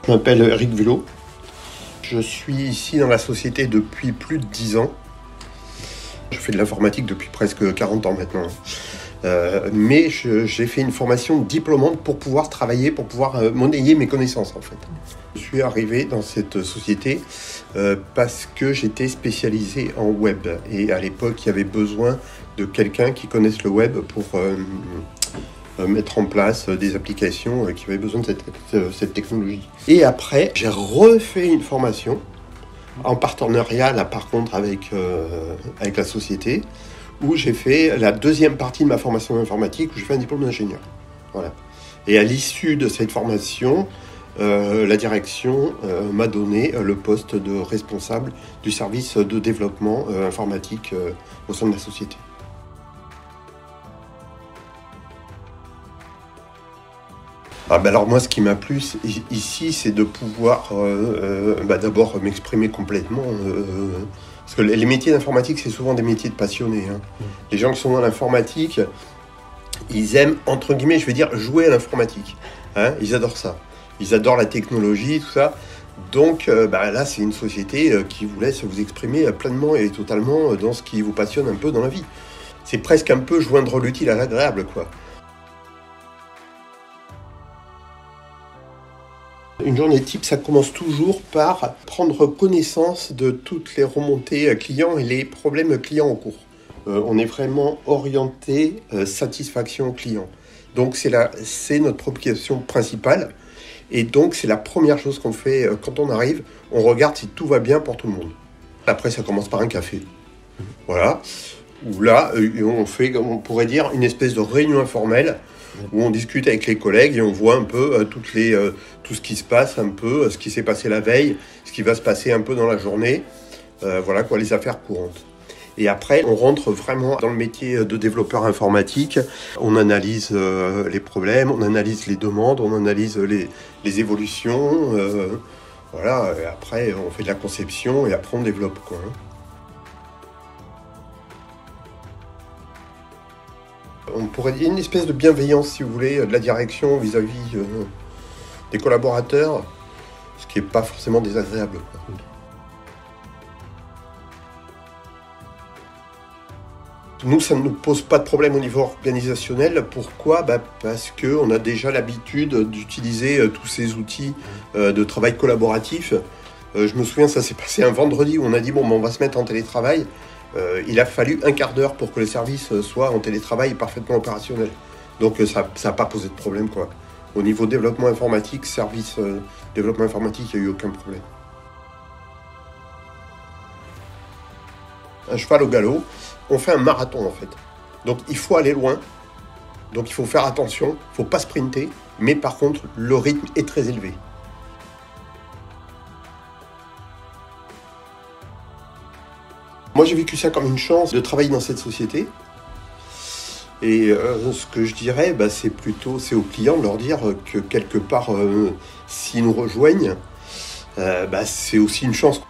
Je m'appelle Eric Vulot. Je suis ici dans la société depuis plus de 10 ans. Je fais de l'informatique depuis presque 40 ans maintenant. Mais j'ai fait une formation diplômante pour pouvoir travailler, pour pouvoir monnayer mes connaissances en fait. Je suis arrivé dans cette société parce que j'étais spécialisé en web. Et à l'époque, il y avait besoin de quelqu'un qui connaisse le web pour mettre en place des applications qui avaient besoin de cette technologie. Et après, j'ai refait une formation en partenariat, là par contre, avec la société, où j'ai fait la deuxième partie de ma formation informatique, où j'ai fait un diplôme d'ingénieur. Voilà. Et à l'issue de cette formation, la direction m'a donné le poste de responsable du service de développement informatique au sein de la société. Alors moi, ce qui m'a plu ici, c'est de pouvoir d'abord m'exprimer complètement. Parce que les métiers d'informatique, c'est souvent des métiers de passionnés. Hein. Les gens qui sont dans l'informatique, ils aiment, entre guillemets, je vais dire, jouer à l'informatique. Hein. Ils adorent ça. Ils adorent la technologie, tout ça. Donc là, c'est une société qui vous laisse vous exprimer pleinement et totalement dans ce qui vous passionne un peu dans la vie. C'est presque un peu joindre l'utile à l'agréable, quoi. Une journée type, ça commence toujours par prendre connaissance de toutes les remontées clients et les problèmes clients en cours. On est vraiment orienté satisfaction client. Donc c'est notre préoccupation principale. Et donc c'est la première chose qu'on fait quand on arrive. On regarde si tout va bien pour tout le monde. Après, ça commence par un café. Voilà. Où là, on fait, on pourrait dire, une espèce de réunion informelle où on discute avec les collègues et on voit un peu tout ce qui se passe, un peu ce qui s'est passé la veille, ce qui va se passer un peu dans la journée, voilà quoi, les affaires courantes. Et après, on rentre vraiment dans le métier de développeur informatique. On analyse les problèmes, on analyse les demandes, on analyse les évolutions. Voilà, et après, on fait de la conception et après, on développe, quoi. On pourrait dire une espèce de bienveillance, si vous voulez, de la direction vis-à-vis des collaborateurs, ce qui n'est pas forcément désagréable. Nous, ça ne nous pose pas de problème au niveau organisationnel. Pourquoi ? Parce qu'on a déjà l'habitude d'utiliser tous ces outils de travail collaboratif. Je me souviens, ça s'est passé un vendredi où on a dit bon, on va se mettre en télétravail. Il a fallu un quart d'heure pour que le service soit en télétravail parfaitement opérationnel. Donc ça n'a pas posé de problème, quoi. Au niveau développement informatique, service développement informatique, il n'y a eu aucun problème. Un cheval au galop, on fait un marathon en fait. Donc il faut aller loin, donc il faut faire attention, il ne faut pas sprinter, mais par contre le rythme est très élevé. Moi, j'ai vécu ça comme une chance de travailler dans cette société. Et ce que je dirais, c'est aux clients de leur dire que quelque part, s'ils nous rejoignent, c'est aussi une chance.